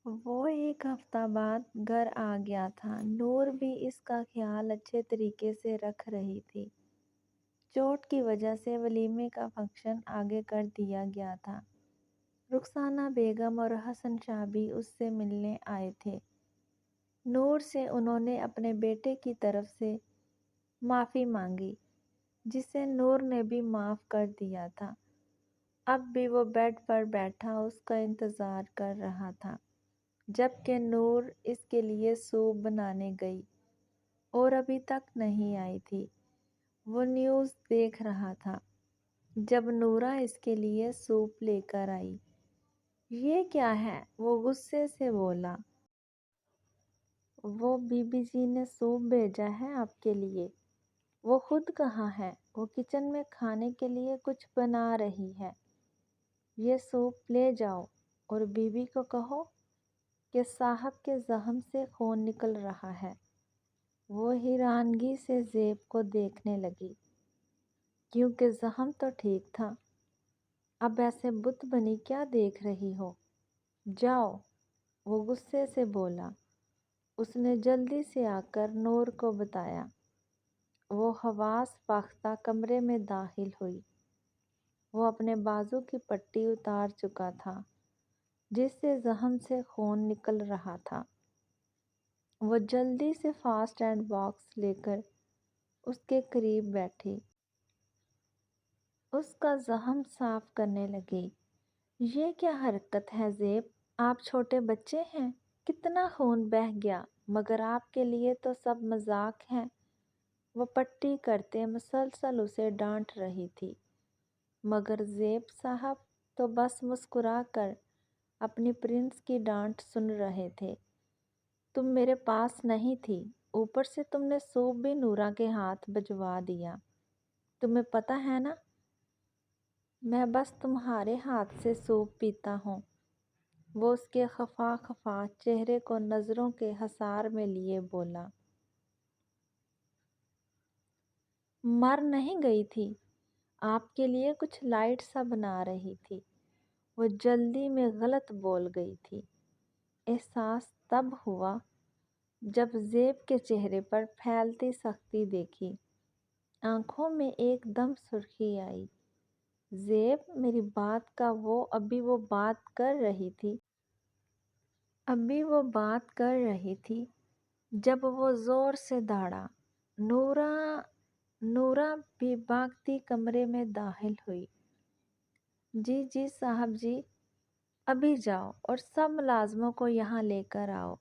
وہ ایک ہفتہ بعد گھر آ گیا تھا۔ نور بھی اس کا خیال اچھے طریقے سے رکھ رہی تھی۔ چوٹ کی وجہ سے ولیمے کا فنکشن آگے کر دیا گیا تھا۔ رخسانہ بیگم اور حسن شاہ بھی اس سے ملنے آئے تھے۔ نور سے انہوں نے اپنے بیٹے کی طرف سے معافی مانگی، جسے نور نے بھی معاف کر دیا تھا۔ اب بھی وہ بیڈ پر بیٹھا اس کا انتظار کر رہا تھا، جبکہ نور اس کے لیے سوپ بنانے گئی اور ابھی تک نہیں آئی تھی۔ وہ نیوز دیکھ رہا تھا جب نورہ اس کے لیے سوپ لے کر آئی۔ یہ کیا ہے؟ وہ غصے سے بولا۔ وہ بی بی جی نے سوپ بھیجا ہے آپ کے لیے۔ وہ خود کہاں ہے؟ وہ کچن میں کھانے کے لیے کچھ بنا رہی ہے۔ یہ سوپ لے جاؤ اور بی بی کو کہو کہ صاحب کے زخم سے خون نکل رہا ہے۔ وہ حیرانگی سے زیب کو دیکھنے لگی، کیونکہ زخم تو ٹھیک تھا۔ اب ایسے بت بنی کیا دیکھ رہی ہو؟ جاؤ، وہ غصے سے بولا۔ اس نے جلدی سے آ کر نور کو بتایا۔ وہ حواس باختہ کمرے میں داخل ہوئی۔ وہ اپنے بازو کی پٹی اتار چکا تھا، جس سے زخم سے خون نکل رہا تھا۔ وہ جلدی سے فرسٹ ایڈ باکس لے کر اس کے قریب بیٹھی۔ اس کا زخم صاف کرنے لگی۔ یہ کیا حرکت ہے زیب؟ آپ چھوٹے بچے ہیں؟ کتنا خون بہہ گیا، مگر آپ کے لیے تو سب مذاق ہے۔ وہ پٹی کرتے مسلسل اسے ڈانٹ رہی تھی، مگر زیب صاحب تو بس مسکرا کر اپنی پرنس کی ڈانٹ سن رہے تھے۔ تم میرے پاس نہیں تھی، اوپر سے تم نے سوپ بھی نورہ کے ہاتھ بھجوا دیا۔ تمہیں پتہ ہے نا، میں بس تمہارے ہاتھ سے سوپ پیتا ہوں۔ وہ اس کے خفا خفا چہرے کو نظروں کے حصار میں لیے بولا۔ مر نہیں گئی تھی، آپ کے لیے کچھ لائٹ سا بنا رہی تھی۔ وہ جلدی میں غلط بول گئی تھی۔ احساس تب ہوا جب زیب کے چہرے پر پھیلتی سختی دیکھی۔ آنکھوں میں ایک دم سرخی آئی۔ زیب، میری بات کا ابھی وہ بات کر رہی تھی جب وہ زور سے داڑا۔ نورہ بھی بھاگتی کمرے میں داخل ہوئی۔ جی جی صاحب جی، ابھی جاؤ اور سب ملازموں کو یہاں لے کر آؤ۔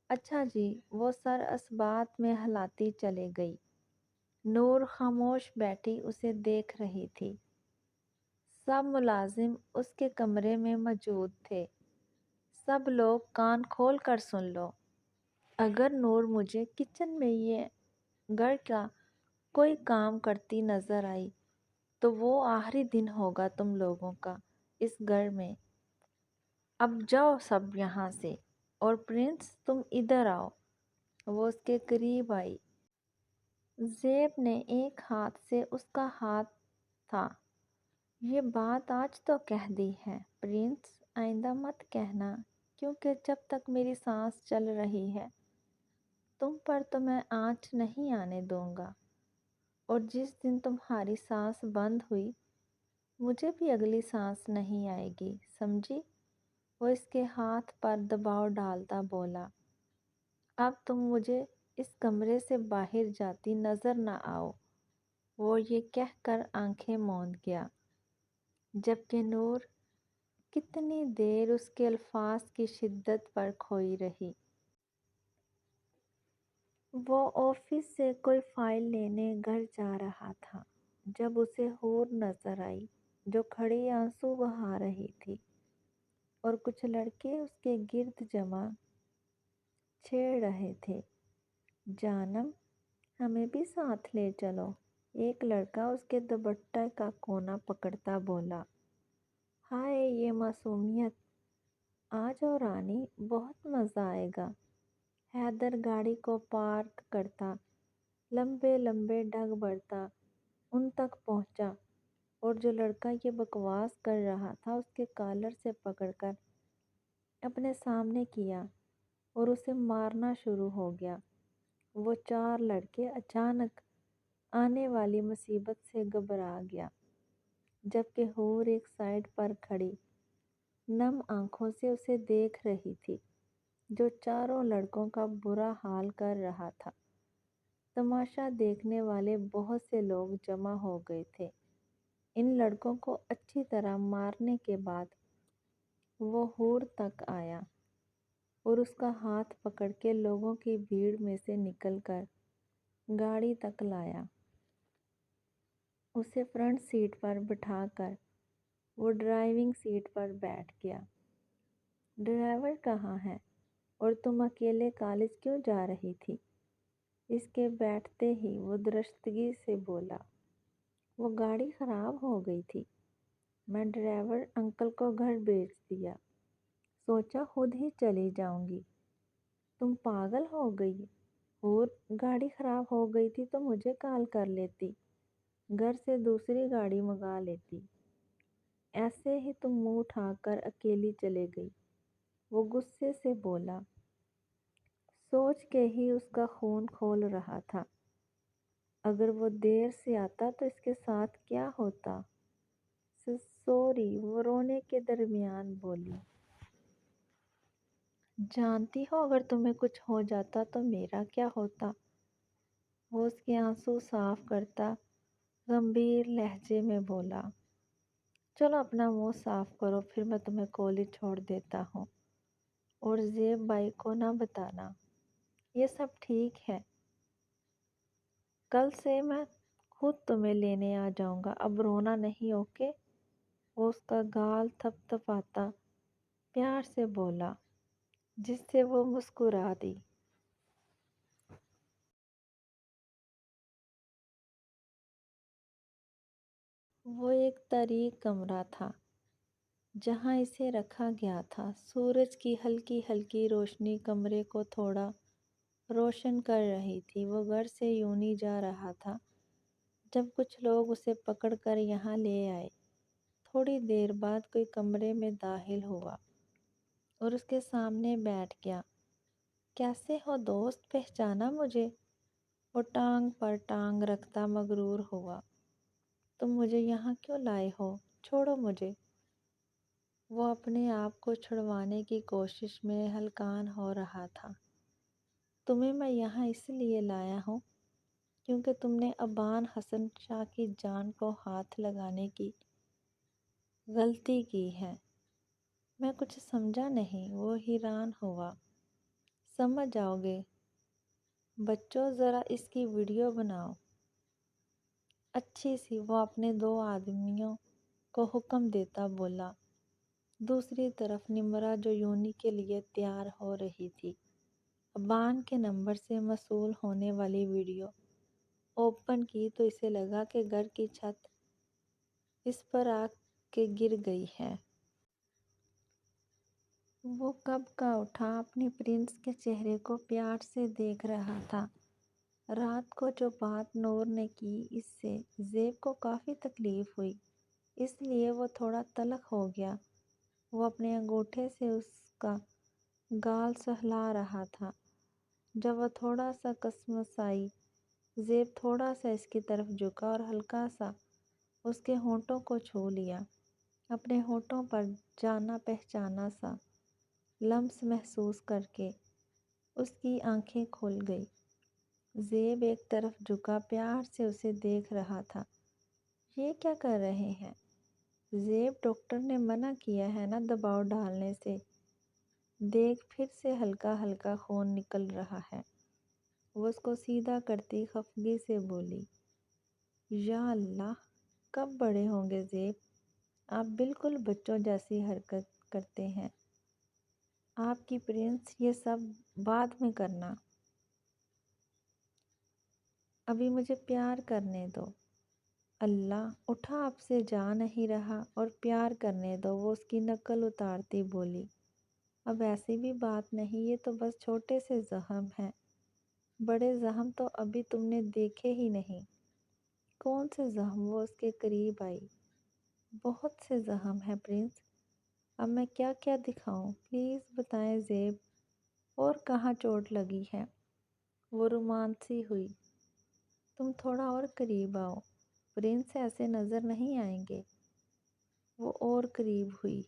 اچھا جی، وہ سر اسبات میں ہلاتی چلے گئی۔ نور خاموش بیٹھی اسے دیکھ رہی تھی۔ سب ملازم اس کے کمرے میں موجود تھے۔ سب لوگ کان کھول کر سن لو۔ اگر نور مجھے کچن میں یہ گھر کا کوئی کام کرتی نظر آئی تو وہ آخری دن ہوگا تم لوگوں کا اس گھر میں۔ اب جاؤ سب یہاں سے، اور پرنس تم ادھر آؤ۔ وہ اس کے قریب آئی۔ زیب نے ایک ہاتھ سے اس کا ہاتھ تھا۔ یہ بات آج تو کہہ دی ہے پرنس، آئندہ مت کہنا، کیونکہ جب تک میری سانس چل رہی ہے تم پر تو میں آنچ نہیں آنے دوں گا، اور جس دن تمہاری سانس بند ہوئی مجھے بھی اگلی سانس نہیں آئے گی، سمجھی؟ وہ اس کے ہاتھ پر دباؤ ڈالتا بولا۔ اب تم مجھے اس کمرے سے باہر جاتی نظر نہ آؤ۔ وہ یہ کہہ کر آنکھیں موند گیا، جبکہ نور کتنی دیر اس کے الفاظ کی شدت پر کھوئی رہی۔ وہ آفس سے کوئی فائل لینے گھر جا رہا تھا جب اسے حور نظر آئی، جو کھڑی آنسو بہا رہی تھی، اور کچھ لڑکے اس کے گرد جمع چھیڑ رہے تھے۔ جانم، ہمیں بھی ساتھ لے چلو، ایک لڑکا اس کے دوپٹے کا کونا پکڑتا بولا۔ ہائے یہ معصومیت! آ جاؤ رانی، بہت مزہ آئے گا۔ حیدر گاڑی کو پارک کرتا لمبے لمبے ڈگ بھرتا ان تک پہنچا، اور جو لڑکا یہ بکواس کر رہا تھا اس کے کالر سے پکڑ کر اپنے سامنے کیا اور اسے مارنا شروع ہو گیا۔ وہ چار لڑکے اچانک آنے والی مصیبت سے گھبرا گیا، جبکہ حور ایک سائڈ پر کھڑی نم آنکھوں سے اسے دیکھ رہی تھی، جو چاروں لڑکوں کا برا حال کر رہا تھا۔ تماشا دیکھنے والے بہت سے لوگ جمع ہو گئے تھے۔ ان لڑکوں کو اچھی طرح مارنے کے بعد وہ حور تک آیا اور اس کا ہاتھ پکڑ کے لوگوں کی بھیڑ میں سے نکل کر گاڑی تک لایا۔ اسے فرنٹ سیٹ پر بٹھا کر وہ ڈرائیونگ سیٹ پر بیٹھ گیا۔ ڈرائیور کہاں ہے اور تم اکیلے کالج کیوں جا رہی تھی؟ اس کے بیٹھتے ہی وہ درستگی سے بولا، وہ گاڑی خراب ہو گئی تھی، میں ڈرائیور انکل کو گھر بھیج دیا، سوچا خود ہی چلی جاؤں گی۔ تم پاگل ہو گئی؟ اور گاڑی خراب ہو گئی تھی تو مجھے کال کر لیتی، گھر سے دوسری گاڑی منگا لیتی، ایسے ہی تم منہ اٹھا کر اکیلی چلے گئی۔ وہ غصے سے بولا۔ سوچ کے ہی اس کا خون کھول رہا تھا، اگر وہ دیر سے آتا تو اس کے ساتھ کیا ہوتا۔ سوری، وہ رونے کے درمیان بولی۔ جانتی ہو اگر تمہیں کچھ ہو جاتا تو میرا کیا ہوتا؟ وہ اس کے آنسو صاف کرتا گمبھیر لہجے میں بولا۔ چلو اپنا منہ صاف کرو، پھر میں تمہیں کالج چھوڑ دیتا ہوں، اور زیب بھائی کو نہ بتانا۔ یہ سب ٹھیک ہے، کل سے میں خود تمہیں لینے آ جاؤں گا، اب رونا نہیں، اوکے؟ وہ اس کا گال تھپ تھپاتا پیار سے بولا، جس سے وہ مسکرا دی۔ وہ ایک تاریک کمرہ تھا جہاں اسے رکھا گیا تھا۔ سورج کی ہلکی ہلکی روشنی کمرے کو تھوڑا روشن کر رہی تھی۔ وہ گھر سے یوں ہی جا رہا تھا جب کچھ لوگ اسے پکڑ کر یہاں لے آئے۔ تھوڑی دیر بعد کوئی کمرے میں داخل ہوا اور اس کے سامنے بیٹھ گیا۔ کیسے ہو دوست، پہچانا مجھے؟ وہ ٹانگ پر ٹانگ رکھتا مغرور ہوا۔ تم مجھے یہاں کیوں لائے ہو؟ چھوڑو مجھے۔ وہ اپنے آپ کو چھڑوانے کی کوشش میں ہلکان ہو رہا تھا۔ تمہیں میں یہاں اس لیے لایا ہوں کیونکہ تم نے ابان حسن شاہ کی جان کو ہاتھ لگانے کی غلطی کی ہے۔ میں کچھ سمجھا نہیں، وہ حیران ہوا۔ سمجھ جاؤ گے بچوں، ذرا اس کی ویڈیو بناؤ اچھی سی، وہ اپنے دو آدمیوں کو حکم دیتا بولا۔ دوسری طرف نمرا جو یونی کے لیے تیار ہو رہی تھی، ابان کے نمبر سے موصول ہونے والی ویڈیو اوپن کی تو اسے لگا کہ گھر کی چھت اس پر آ کے گر گئی ہے۔ وہ کب کا اٹھا اپنے پرنس کے چہرے کو پیار سے دیکھ رہا تھا۔ رات کو جو بات نور نے کی، اس سے زیب کو کافی تکلیف ہوئی، اس لیے وہ تھوڑا تلخ ہو گیا۔ وہ اپنے انگوٹھے سے اس کا گال سہلا رہا تھا۔ جب وہ تھوڑا سا کسمسائی، زیب تھوڑا سا اس کی طرف جھکا اور ہلکا سا اس کے ہونٹوں کو چھو لیا۔ اپنے ہونٹوں پر جانا پہچانا سا لمس محسوس کر کے اس کی آنکھیں کھل گئی۔ زیب ایک طرف جھکا پیار سے اسے دیکھ رہا تھا۔ یہ کیا کر رہے ہیں؟ زیب، ڈاکٹر نے منع کیا ہے نا دباؤ ڈالنے سے، دیکھ پھر سے ہلکا ہلکا خون نکل رہا ہے۔ وہ اس کو سیدھا کرتی خفگی سے بولی۔ یا اللہ، کب بڑے ہوں گے زیب؟ آپ بالکل بچوں جیسی حرکت کرتے ہیں۔ آپ کی پرنس، یہ سب بعد میں کرنا، ابھی مجھے پیار کرنے دو۔ اللہ، اٹھا اب سے جا نہیں رہا، اور پیار کرنے دو، وہ اس کی نقل اتارتی بولی۔ اب ایسی بھی بات نہیں، یہ تو بس چھوٹے سے زخم ہیں، بڑے زخم تو ابھی تم نے دیکھے ہی نہیں۔ کون سے زخم؟ وہ اس کے قریب آئی۔ بہت سے زخم ہیں پرنس، اب میں کیا کیا دکھاؤں؟ پلیز بتائیں زیب، اور کہاں چوٹ لگی ہے؟ وہ رومانسی ہوئی۔ تم تھوڑا اور قریب آؤ، پرنس ایسے نظر نہیں آئیں گے۔ وہ اور قریب ہوئی۔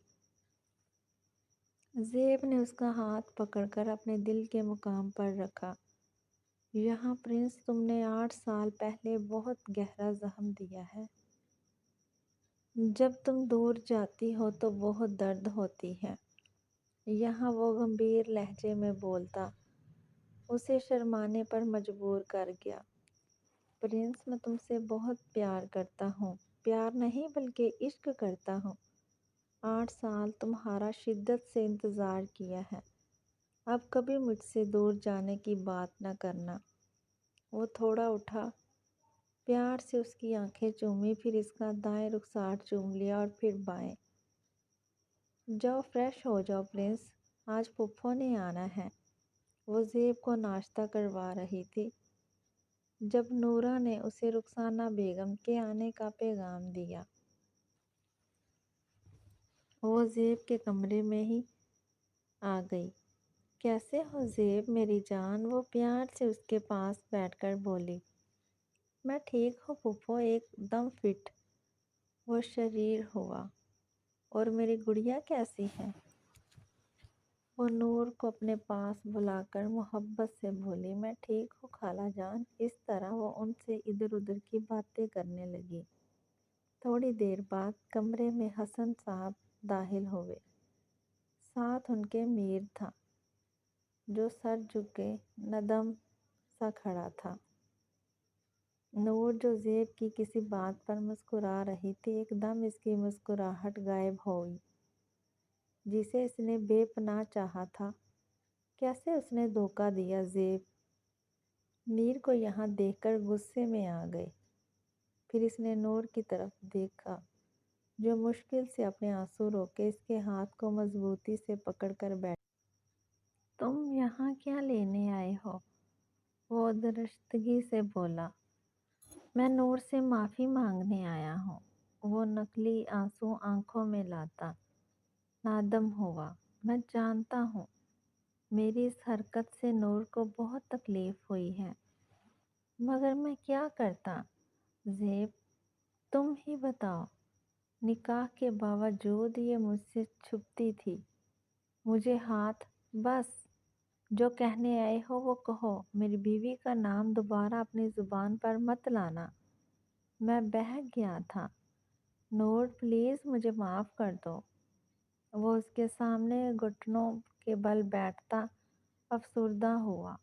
زیب نے اس کا ہاتھ پکڑ کر اپنے دل کے مقام پر رکھا۔ یہاں پرنس، تم نے 8 سال پہلے بہت گہرا زخم دیا ہے۔ جب تم دور جاتی ہو تو بہت درد ہوتی ہے۔ یہاں وہ گمبھیر لہجے میں بولتا، اسے شرمانے پر مجبور کر گیا۔ پرنس، میں تم سے بہت پیار کرتا ہوں، پیار نہیں بلکہ عشق کرتا ہوں۔ 8 سال تمہارا شدت سے انتظار کیا ہے، اب کبھی مجھ سے دور جانے کی بات نہ کرنا۔ وہ تھوڑا اٹھا، پیار سے اس کی آنکھیں چومی، پھر اس کا دائیں رخسار چوم لیا اور پھر بائیں۔ جاؤ فریش ہو جاؤ پرنس، آج پھپھو نے آنا ہے۔ وہ زیب کو ناشتہ کروا رہی تھی جب نورا نے اسے رخسانہ بیگم کے آنے کا پیغام دیا۔ وہ زیب کے کمرے میں ہی آ گئی۔ کیسے ہو زیب میری جان؟ وہ پیار سے اس کے پاس بیٹھ کر بولی۔ میں ٹھیک ہوں پھپھو، ایک دم فٹ۔ وہ شریر ہوا۔ اور میری گڑیا کیسی ہے؟ وہ نور کو اپنے پاس بلا کر محبت سے بولی۔ میں ٹھیک ہوں خالہ جان۔ اس طرح وہ ان سے ادھر ادھر کی باتیں کرنے لگی۔ تھوڑی دیر بعد کمرے میں حسن صاحب داخل ہوئے۔ ساتھ ان کے میر تھا، جو سر جھکے ندم سا کھڑا تھا۔ نور، جو زیب کی کسی بات پر مسکرا رہی تھی، ایک دم اس کی مسکراہٹ غائب ہوئی، جسے اس نے بے پناہ چاہا تھا۔ کیسے اس نے دھوکہ دیا زیب؟ میر کو یہاں دیکھ کر غصے میں آ گئے۔ پھر اس نے نور کی طرف دیکھا، جو مشکل سے اپنے آنسو روکے اس کے ہاتھ کو مضبوطی سے پکڑ کر بیٹھا۔ تم یہاں کیا لینے آئے ہو؟ وہ درشتگی سے بولا۔ میں نور سے معافی مانگنے آیا ہوں۔ وہ نقلی آنسو آنکھوں میں لاتا نادم ہوا۔ میں جانتا ہوں میری اس حرکت سے نور کو بہت تکلیف ہوئی ہے، مگر میں کیا کرتا؟ زیب، تم ہی بتاؤ۔ نکاح کے باوجود یہ مجھ سے چھپتی تھی مجھے ہاتھ۔ بس جو کہنے آئے ہو وہ کہو، میری بیوی کا نام دوبارہ اپنی زبان پر مت لانا۔ میں بہک گیا تھا۔ نور پلیز مجھے معاف کر دو۔ وہ اس کے سامنے گھٹنوں کے بل بیٹھتا افسردہ ہوا۔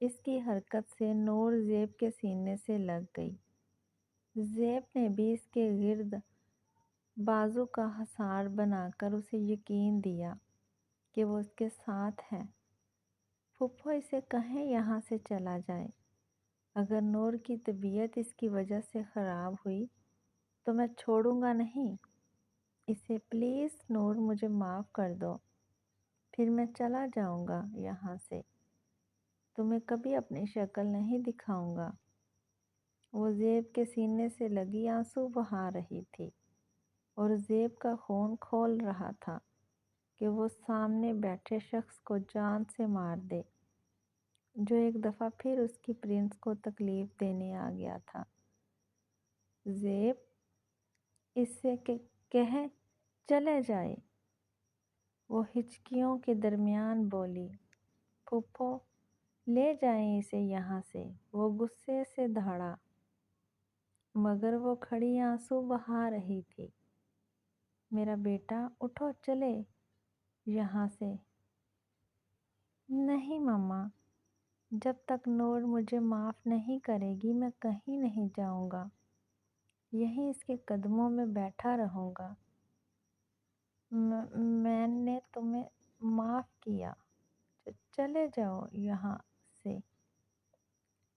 اس کی حرکت سے نور زیب کے سینے سے لگ گئی۔ زیب نے بھی اس کے گرد بازو کا حصار بنا کر اسے یقین دیا کہ وہ اس کے ساتھ ہے۔ پھپھو اسے کہیں یہاں سے چلا جائے۔ اگر نور کی طبیعت اس کی وجہ سے خراب ہوئی تو میں چھوڑوں گا نہیں اسے۔ پلیز نور، مجھے معاف کر دو، پھر میں چلا جاؤں گا یہاں سے، تمہیں کبھی اپنی شکل نہیں دکھاؤں گا۔ وہ زیب کے سینے سے لگی آنسو بہا رہی تھی اور زیب کا خون کھول رہا تھا کہ وہ سامنے بیٹھے شخص کو جان سے مار دے، جو ایک دفعہ پھر اس کی پرنس کو تکلیف دینے آ گیا تھا۔ زیب، اس سے کہیں چلے جائے، وہ ہچکیوں کے درمیان بولی۔ پھپھو لے جائیں اسے یہاں سے، وہ غصے سے دھاڑا، مگر وہ کھڑی آنسو بہا رہی تھی۔ میرا بیٹا اٹھو، چلے یہاں سے۔ نہیں مما، جب تک نور مجھے معاف نہیں کرے گی میں کہیں نہیں جاؤں گا، یہیں اس کے قدموں میں بیٹھا رہوں گا۔ میں نے تمہیں معاف کیا، چلے جاؤ یہاں سے۔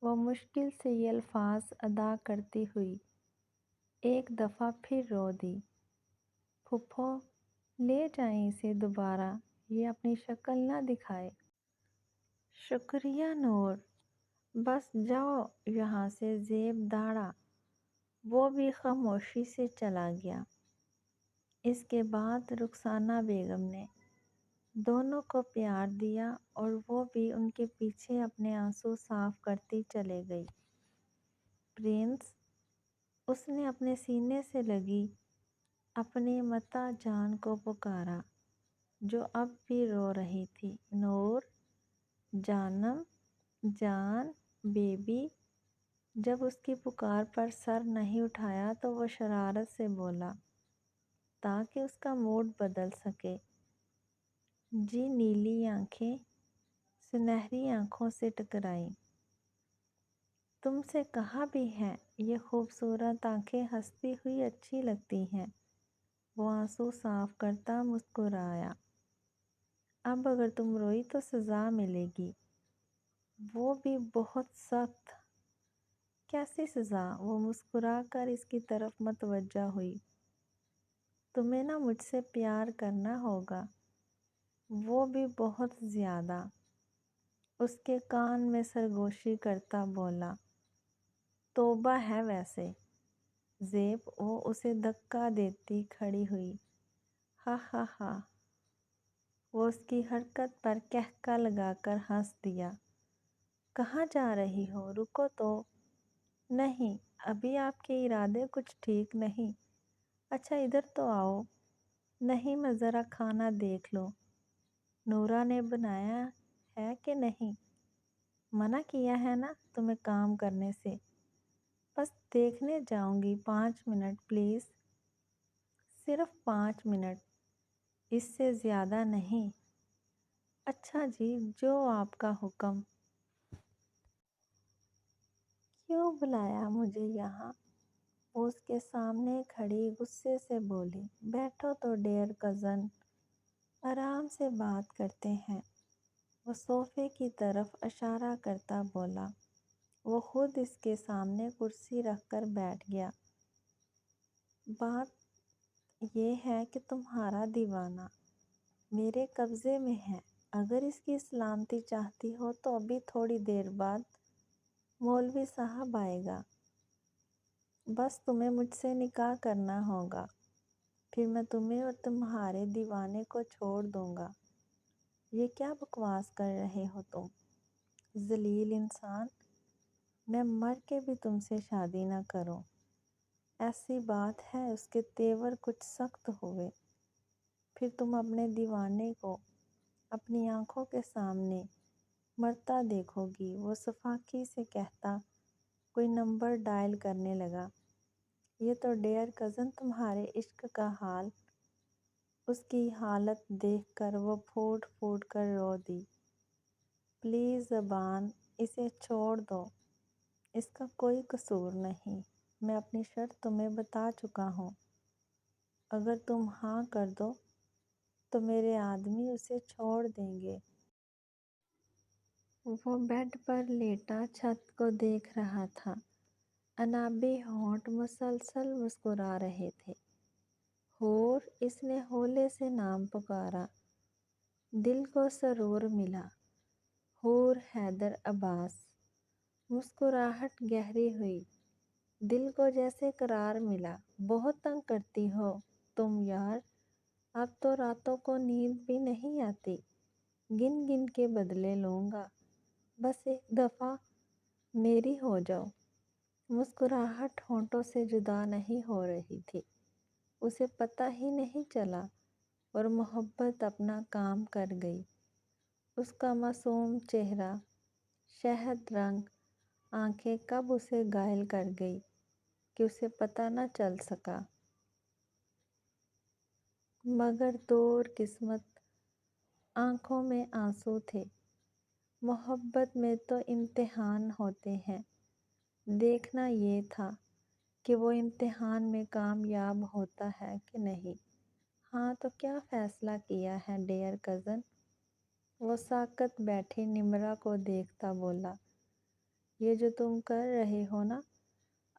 وہ مشکل سے یہ الفاظ ادا کرتی ہوئی ایک دفعہ پھر رو دی۔ پھپھو لے جائیں اسے، دوبارہ یہ اپنی شکل نہ دکھائے۔ شکریہ نور، بس جاؤ یہاں سے۔ زیب داڑا، وہ بھی خاموشی سے چلا گیا۔ اس کے بعد رخسانہ بیگم نے دونوں کو پیار دیا اور وہ بھی ان کے پیچھے اپنے آنسو صاف کرتی چلے گئی۔ پرنس، اس نے اپنے سینے سے لگی اپنی متا جان کو پکارا جو اب بھی رو رہی تھی۔ نور، جانم، جان، بیبی۔ جب اس کی پکار پر سر نہیں اٹھایا تو وہ شرارت سے بولا تاکہ اس کا موڈ بدل سکے، جی نیلی آنکھیں سنہری آنکھوں سے ٹکرائیں۔ تم سے کہا بھی ہے یہ خوبصورت آنکھیں ہنستی ہوئی اچھی لگتی ہیں۔ وہ آنسو صاف کرتا مسکرایا۔ اب اگر تم روئی تو سزا ملے گی، وہ بھی بہت سخت۔ کیسی سزا؟ وہ مسکرا کر اس کی طرف متوجہ ہوئی۔ تمہیں نہ مجھ سے پیار کرنا ہوگا، وہ بھی بہت زیادہ۔ اس کے کان میں سرگوشی کرتا بولا، توبہ ہے ویسے۔ زیب، وہ اسے دھکا دیتی کھڑی ہوئی۔ ہا ہا ہا۔ وہ اس کی حرکت پر کہکا لگا کر ہنس دیا۔ کہاں جا رہی ہو؟ رکو تو۔ نہیں، ابھی آپ کے ارادے کچھ ٹھیک نہیں۔ اچھا ادھر تو آؤ۔ نہیں، میں ذرا کھانا دیکھ لوں، نورا نے بنایا ہے کہ نہیں۔ منع کیا ہے نا تمہیں کام کرنے سے۔ بس دیکھنے جاؤں گی، 5 منٹ پلیز، صرف 5 منٹ، اس سے زیادہ نہیں۔ اچھا جی، جو آپ کا حکم۔ کیوں بلایا مجھے یہاں؟ وہ اس کے سامنے کھڑی غصے سے بولی۔ بیٹھو تو ڈیئر کزن، آرام سے بات کرتے ہیں۔ وہ صوفے کی طرف اشارہ کرتا بولا۔ وہ خود اس کے سامنے کرسی رکھ کر بیٹھ گیا۔ بات یہ ہے کہ تمہارا دیوانہ میرے قبضے میں ہے۔ اگر اس کی سلامتی چاہتی ہو تو ابھی تھوڑی دیر بعد مولوی صاحب آئے گا، بس تمہیں مجھ سے نکاح کرنا ہوگا، پھر میں تمہیں اور تمہارے دیوانے کو چھوڑ دوں گا۔ یہ کیا بکواس کر رہے ہو تم، ذلیل انسان؟ میں مر کے بھی تم سے شادی نہ کروں۔ ایسی بات ہے۔ اس کے تیور کچھ سخت ہوئے۔ پھر تم اپنے دیوانے کو اپنی آنکھوں کے سامنے مرتا دیکھو گی۔ وہ سفاکی سے کہتا کوئی نمبر ڈائل کرنے لگا۔ یہ تو ڈیئر کزن تمہارے عشق کا حال۔ اس کی حالت دیکھ کر وہ پھوٹ پھوٹ کر رو دی۔ پلیز زبان، اسے چھوڑ دو، اس کا کوئی قصور نہیں۔ میں اپنی شرط تمہیں بتا چکا ہوں، اگر تم ہاں کر دو تو میرے آدمی اسے چھوڑ دیں گے۔ وہ بیڈ پر لیٹا چھت کو دیکھ رہا تھا۔ انابی ہونٹ مسلسل مسکرا رہے تھے۔ حور، اس نے ہولے سے نام پکارا۔ دل کو سرور ملا۔ حور حیدر عباس۔ مسکراہٹ گہری ہوئی۔ دل کو جیسے قرار ملا۔ بہت تنگ کرتی ہو تم یار، اب تو راتوں کو نیند بھی نہیں آتی۔ گن گن کے بدلے لوں گا، بس ایک دفعہ میری ہو جاؤ۔ مسکراہٹ ہونٹوں سے جدا نہیں ہو رہی تھی۔ اسے پتہ ہی نہیں چلا اور محبت اپنا کام کر گئی۔ اس کا معصوم چہرہ، شہد رنگ آنکھیں کب اسے گھائل کر گئی کہ اسے پتہ نہ چل سکا۔ مگر دور قسمت، آنکھوں میں آنسو تھے۔ محبت میں تو امتحان ہوتے ہیں، دیکھنا یہ تھا کہ وہ امتحان میں کامیاب ہوتا ہے کہ نہیں۔ ہاں تو کیا فیصلہ کیا ہے ڈیئر کزن؟ وہ ساکت بیٹھی نمرا کو دیکھتا بولا۔ یہ جو تم کر رہے ہو نا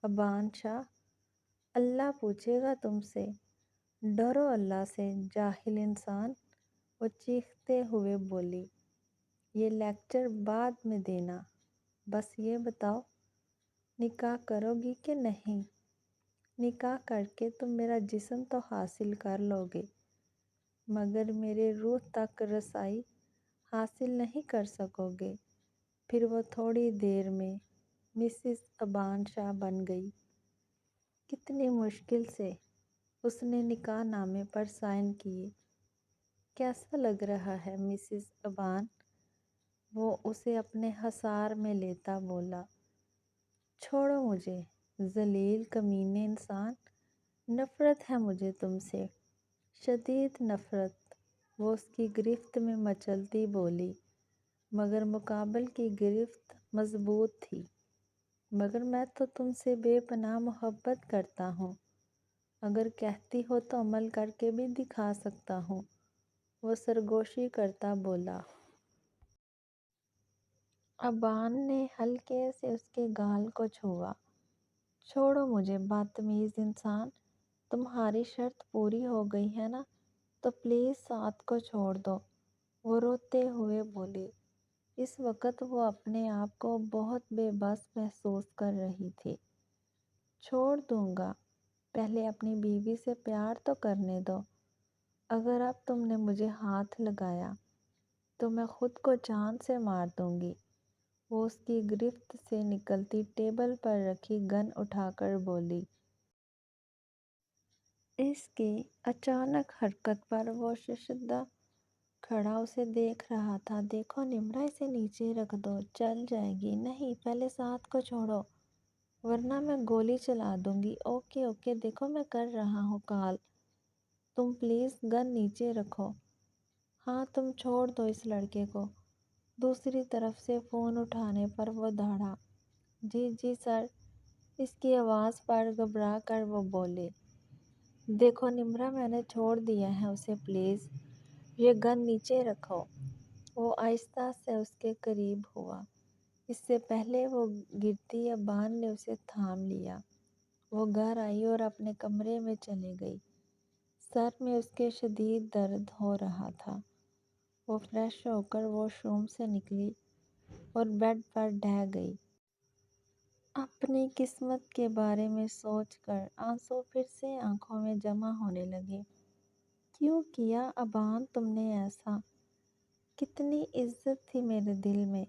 ابان شاہ، اللہ پوچھے گا تم سے۔ ڈرو اللہ سے جاہل انسان، وہ چیختے ہوئے بولی۔ یہ لیکچر بعد میں دینا، بس یہ بتاؤ نکاح کرو گی کہ نہیں؟ نکاح کر کے تم میرا جسم تو حاصل کر لو گے مگر میرے روح تک رسائی حاصل نہیں کر سکو گے۔ پھر وہ تھوڑی دیر میں مسز ابان شاہ بن گئی۔ کتنی مشکل سے اس نے نکاح نامے پر سائن کیے۔ کیسا لگ رہا ہے مسز ابان؟ وہ اسے اپنے حصار میں لیتا بولا۔ چھوڑو مجھے، ذلیل کمینے انسان، نفرت ہے مجھے تم سے، شدید نفرت۔ وہ اس کی گرفت میں مچلتی بولی، مگر مقابل کی گرفت مضبوط تھی۔ مگر میں تو تم سے بے پناہ محبت کرتا ہوں، اگر کہتی ہو تو عمل کر کے بھی دکھا سکتا ہوں، وہ سرگوشی کرتا بولا۔ ابان نے ہلکے سے اس کے گال کو چھوا۔ چھوڑو مجھے بدتمیز انسان، تمہاری شرط پوری ہو گئی ہے نا، تو پلیز ساتھ کو چھوڑ دو، وہ روتے ہوئے بولی۔ اس وقت وہ اپنے آپ کو بہت بے بس محسوس کر رہی تھی۔ چھوڑ دوں گا، پہلے اپنی بیوی سے پیار تو کرنے دو۔ اگر اب تم نے مجھے ہاتھ لگایا تو میں خود کو جان سے مار دوں گی۔ وہ اس کی گرفت سے نکلتی ٹیبل پر رکھی گن اٹھا کر بولی۔ اس کی اچانک حرکت پر وہ ششدر کھڑا اسے دیکھ رہا تھا۔ دیکھو نمرا، اسے نیچے رکھ دو، چل جائے گی۔ نہیں، پہلے ساتھ کو چھوڑو ورنہ میں گولی چلا دوں گی۔ اوکے اوکے، دیکھو میں کر رہا ہوں کال، تم پلیز گن نیچے رکھو۔ ہاں تم چھوڑ دو اس لڑکے کو۔ دوسری طرف سے فون اٹھانے پر وہ دھاڑا۔ جی جی سر، اس کی آواز پر گھبرا کر وہ بولے۔ دیکھو نمرا، میں نے چھوڑ دیا ہے اسے، پلیز یہ گن نیچے رکھو۔ وہ آہستہ سے اس کے قریب ہوا۔ اس سے پہلے وہ گرتی ابان نے اسے تھام لیا۔ وہ گھر آئی اور اپنے کمرے میں چلی گئی۔ سر میں اس کے شدید درد ہو رہا تھا۔ وہ فریش ہو کر واش روم سے نکلی اور بیڈ پر ڈہ گئی۔ اپنی قسمت کے بارے میں سوچ کر آنسو پھر سے آنکھوں میں جمع ہونے لگے۔ کیوں کیا ابان تم نے ایسا؟ کتنی عزت تھی میرے دل میں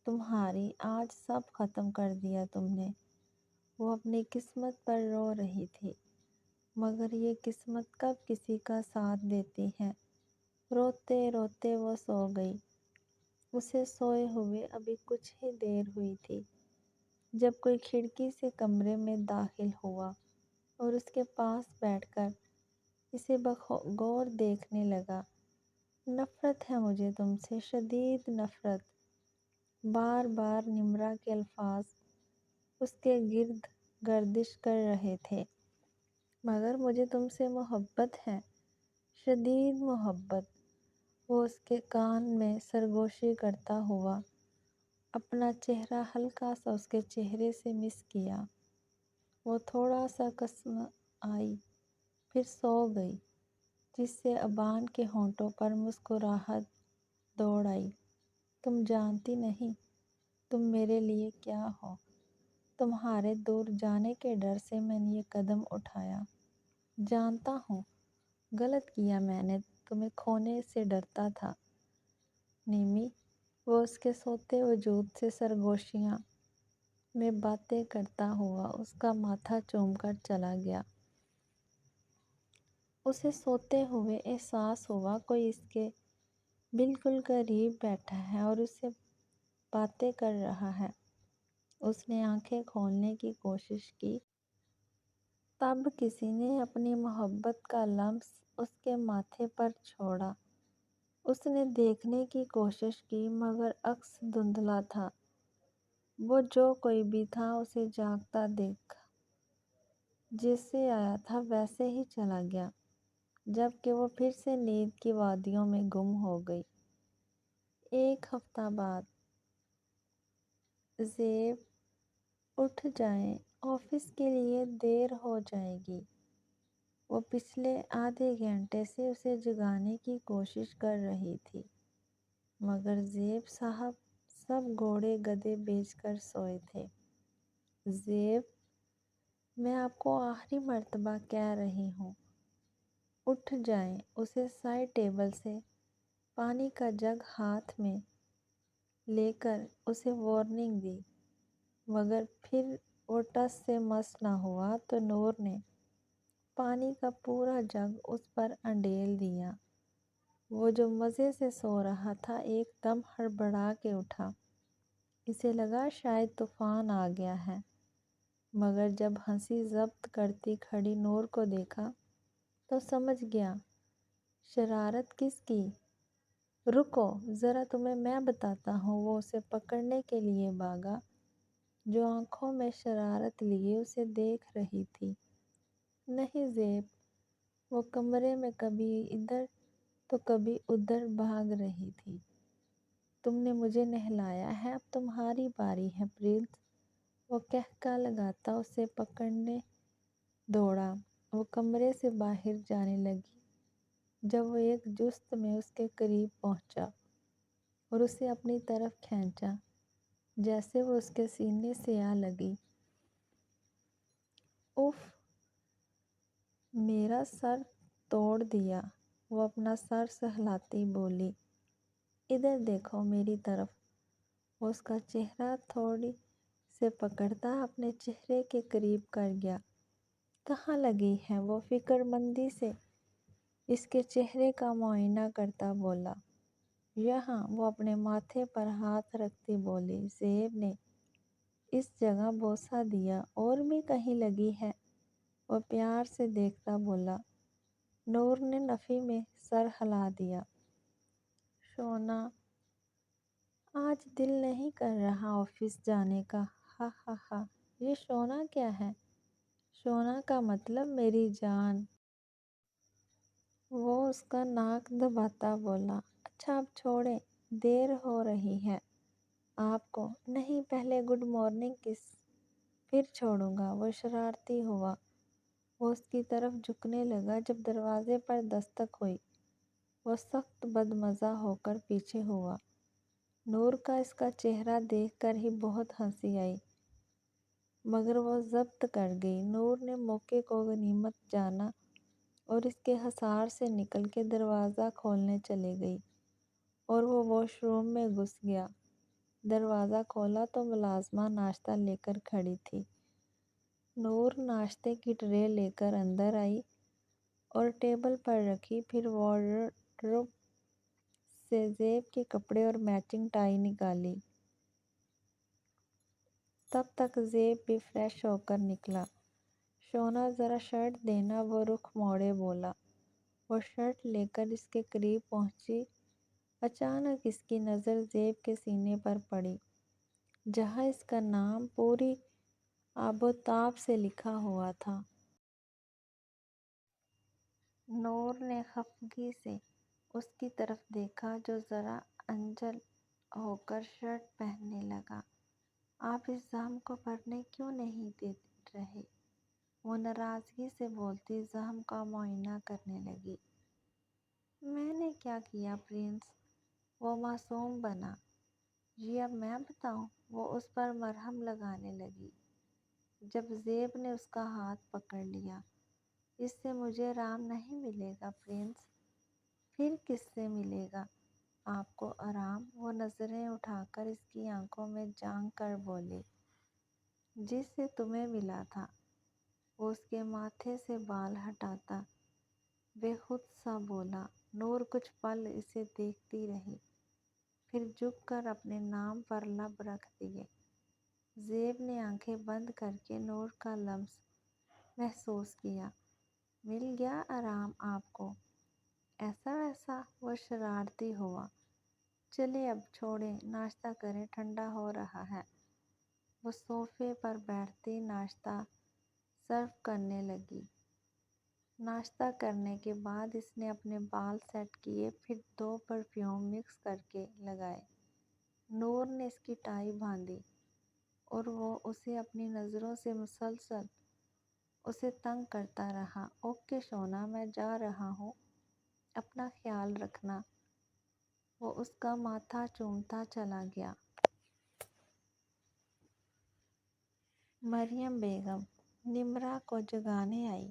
تمہاری، آج سب ختم کر دیا تم نے۔ وہ اپنی قسمت پر رو رہی تھی، مگر یہ قسمت کب کسی کا ساتھ دیتی ہے۔ روتے روتے وہ سو گئی۔ اسے سوئے ہوئے ابھی کچھ ہی دیر ہوئی تھی جب کوئی کھڑکی سے کمرے میں داخل ہوا اور اس کے پاس بیٹھ کر اسے بغور دیکھنے لگا۔ نفرت ہے مجھے تم سے، شدید نفرت۔ بار بار نمرا کے الفاظ اس کے گرد گردش کر رہے تھے، مگر مجھے تم سے محبت ہے، شدید محبت۔ وہ اس کے کان میں سرگوشی کرتا ہوا اپنا چہرہ ہلکا سا اس کے چہرے سے مس کیا۔ وہ تھوڑا سا کسم آئی، پھر سو گئی، جس سے ابان کے ہونٹوں پر مسکراہٹ دوڑ آئی۔ تم جانتی نہیں تم میرے لیے کیا ہو۔ تمہارے دور جانے کے ڈر سے میں نے یہ قدم اٹھایا۔ جانتا ہوں غلط کیا میں نے، تمہیں کھونے سے ڈرتا تھا نیمی۔ وہ اس کے سوتے وجود سے سرگوشیاں میں باتیں کرتا ہوا اس کا ماتھا چوم کر چلا گیا۔ اسے سوتے ہوئے احساس ہوا کوئی اس کے بالکل قریب بیٹھا ہے اور اس سے باتیں کر رہا ہے۔ اس نے آنکھیں کھولنے کی کوشش کی، تب کسی نے اپنی محبت کا لمس اس کے ماتھے پر چھوڑا۔ اس نے دیکھنے کی کوشش کی مگر عکس دھندلا تھا۔ وہ جو کوئی بھی تھا اسے جاگتا دیکھ جیسے آیا تھا ویسے ہی چلا گیا، جبکہ وہ پھر سے نیند کی وادیوں میں گم ہو گئی۔ ایک ہفتہ بعد۔ زیب، اٹھ جائیں، آفس کے لیے دیر ہو جائے گی۔ وہ پچھلے آدھے گھنٹے سے اسے جگانے کی کوشش کر رہی تھی، مگر زیب صاحب سب گھوڑے گدھے بیچ کر سوئے تھے۔ زیب، میں آپ کو آخری مرتبہ کہہ رہی ہوں، اٹھ جائیں۔ اسے سائڈ ٹیبل سے پانی کا جگ ہاتھ میں لے کر اسے وارننگ دی، مگر پھر وہ ٹس سے مس نہ ہوا تو نور نے پانی کا پورا جگ اس پر انڈیل دیا۔ وہ جو مزے سے سو رہا تھا ایک دم ہڑبڑا کے اٹھا۔ اسے لگا شاید طوفان آ گیا ہے، مگر جب ہنسی ضبط کرتی کھڑی نور کو دیکھا تو سمجھ گیا شرارت کس کی۔ رکو ذرا تمہیں میں بتاتا ہوں۔ وہ اسے پکڑنے کے لیے بھاگا، جو آنکھوں میں شرارت لیے اسے دیکھ رہی تھی۔ نہیں زیب، وہ کمرے میں کبھی ادھر تو کبھی ادھر بھاگ رہی تھی۔ تم نے مجھے نہلایا ہے، اب تمہاری باری ہے پرنس۔ وہ قہقہ لگاتا اسے پکڑنے دوڑا۔ وہ کمرے سے باہر جانے لگی جب وہ ایک جست میں اس کے قریب پہنچا اور اسے اپنی طرف کھینچا، جیسے وہ اس کے سینے سے آ لگی۔ اف، میرا سر توڑ دیا، وہ اپنا سر سہلاتی بولی۔ ادھر دیکھو میری طرف۔ وہ اس کا چہرہ تھوڑی سے پکڑتا اپنے چہرے کے قریب کر گیا۔ کہاں لگی ہے؟ وہ فکر مندی سے اس کے چہرے کا معائنہ کرتا بولا۔ یہاں، وہ اپنے ماتھے پر ہاتھ رکھتی بولی۔ زیب نے اس جگہ بوسہ دیا۔ اور بھی کہیں لگی ہے؟ وہ پیار سے دیکھتا بولا۔ نور نے نفی میں سر ہلا دیا۔ شونا، آج دل نہیں کر رہا آفس جانے کا۔ ہا ہا ہا، یہ شونا کیا ہے؟ شونا کا مطلب میری جان۔ وہ اس کا ناک دباتا بولا۔ اچھا اب چھوڑیں، دیر ہو رہی ہے آپ کو۔ نہیں، پہلے گڈ مارننگ کس، پھر چھوڑوں گا۔ وہ شرارتی ہوا۔ وہ اس کی طرف جھکنے لگا جب دروازے پر دستک ہوئی۔ وہ سخت بدمزہ ہو کر پیچھے ہوا۔ نور کا اس کا چہرہ دیکھ کر ہی بہت ہنسی آئی، مگر وہ ضبط کر گئی۔ نور نے موقع کو غنیمت جانا اور اس کے حصار سے نکل کے دروازہ کھولنے چلی گئی اور وہ واش روم میں گھس گیا۔ دروازہ کھولا تو ملازمہ ناشتہ لے کر کھڑی تھی۔ نور ناشتے کی ٹرے لے کر اندر آئی اور ٹیبل پر رکھی، پھر وارڈروب سے زیب کے کپڑے اور میچنگ ٹائی نکالی۔ تب تک زیب بھی فریش ہو کر نکلا۔ شونا ذرا شرٹ دینا، وہ رخ موڑے بولا۔ وہ شرٹ لے کر اس کے قریب پہنچی۔ اچانک اس کی نظر زیب کے سینے پر پڑی، جہاں اس کا نام پوری آب و تاب سے لکھا ہوا تھا۔ نور نے خفگی سے اس کی طرف دیکھا، جو ذرا انجل ہو کر شرٹ پہننے لگا۔ آپ اس زخم کو بھرنے کیوں نہیں دے رہے؟ وہ ناراضگی سے بولتی زخم کا معائنہ کرنے لگی۔ میں نے کیا کیا پرنس؟ وہ معصوم بنا۔ جی اب میں بتاؤں؟ وہ اس پر مرہم لگانے لگی جب زیب نے اس کا ہاتھ پکڑ لیا۔ اس سے مجھے آرام نہیں ملے گا پرنس۔ پھر کس سے ملے گا آپ کو آرام؟ وہ نظریں اٹھا کر اس کی آنکھوں میں جھانک کر بولی۔ جس سے تمہیں ملا تھا۔ وہ اس کے ماتھے سے بال ہٹاتا بے خود سا بولا۔ نور کچھ پل اسے دیکھتی رہی، پھر جھک کر اپنے نام پر لب رکھ دیے۔ زیب نے آنکھیں بند کر کے نور کا لمس محسوس کیا۔ مل گیا آرام آپ کو؟ ایسا ویسا؟ وہ شرارتی ہوا۔ چلے اب چھوڑیں، ناشتہ کریں، ٹھنڈا ہو رہا ہے۔ وہ صوفے پر بیٹھتی ناشتہ سرو کرنے لگی۔ ناشتہ کرنے کے بعد اس نے اپنے بال سیٹ کیے، پھر 2 پرفیوم مکس کر کے لگائے۔ نور نے اس کی ٹائی باندھی اور وہ اسے اپنی نظروں سے مسلسل اسے تنگ کرتا رہا۔ اوکے شونا، میں جا رہا ہوں، اپنا خیال رکھنا۔ وہ اس کا ماتھا چومتا چلا گیا۔ مریم بیگم نمرا کو جگانے آئی۔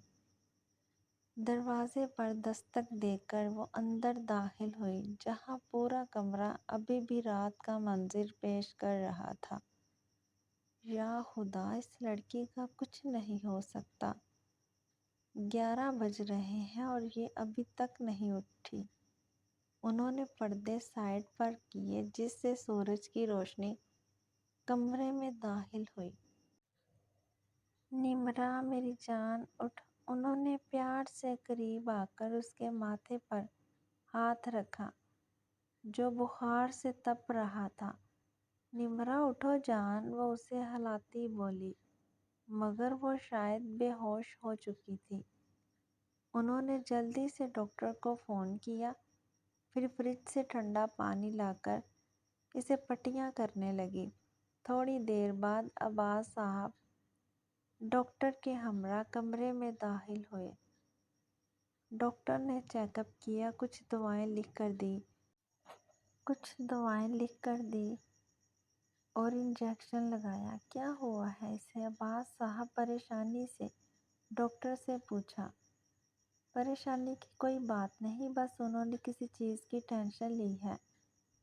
دروازے پر دستک دے کر وہ اندر داخل ہوئی، جہاں پورا کمرہ ابھی بھی رات کا منظر پیش کر رہا تھا۔ یا خدا، اس لڑکی کا کچھ نہیں ہو سکتا۔ 11 بج رہے ہیں اور یہ ابھی تک نہیں اٹھی۔ انہوں نے پردے سائڈ پر کیے جس سے سورج کی روشنی کمرے میں داخل ہوئی۔ نمرا میری جان اٹھ۔ انہوں نے پیار سے قریب آ کر اس کے ماتھے پر ہاتھ رکھا جو بخار سے تپ رہا تھا۔ نمرا اٹھو جان، وہ اسے ہلاتی بولی، مگر وہ شاید بے ہوش ہو چکی تھی۔ انہوں نے جلدی سے ڈاکٹر کو فون کیا، پھر فریج سے ٹھنڈا پانی لا کر اسے پٹیاں کرنے لگی۔ تھوڑی دیر بعد عباس صاحب ڈاکٹر کے ہمراہ کمرے میں داخل ہوئے۔ ڈاکٹر نے چیک اپ کیا، کچھ دوائیں لکھ کر دی اور انجیکشن لگایا۔ کیا ہوا ہے اسے؟ عباس صاحب پریشانی سے ڈاکٹر سے پوچھا۔ پریشانی کی کوئی بات نہیں، بس انہوں نے کسی چیز کی ٹینشن لی ہے،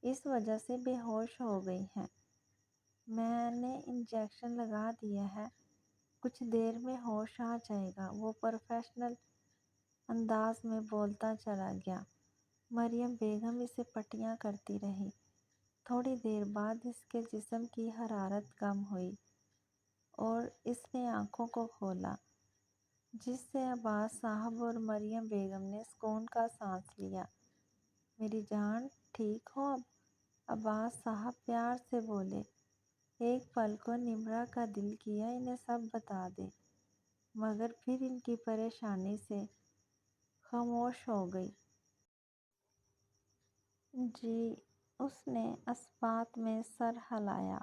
اس وجہ سے بے ہوش ہو گئی ہیں۔ میں نے انجیکشن لگا دیا ہے، کچھ دیر میں ہوش آ جائے گا، وہ پروفیشنل انداز میں بولتا چلا گیا۔ مریم بیگم اسے پٹیاں کرتی رہی۔ تھوڑی دیر بعد اس کے جسم کی حرارت کم ہوئی اور اس نے آنکھوں کو کھولا، جس سے عباس صاحب اور مریم بیگم نے سکون کا سانس لیا۔ میری جان، ٹھیک ہو اب؟ عباس صاحب پیار سے بولے۔ ایک پل کو نمرا کا دل کیا انہیں سب بتا دے، مگر پھر ان کی پریشانی سے خاموش ہو گئی۔ جی، اس نے اثبات میں سر ہلایا۔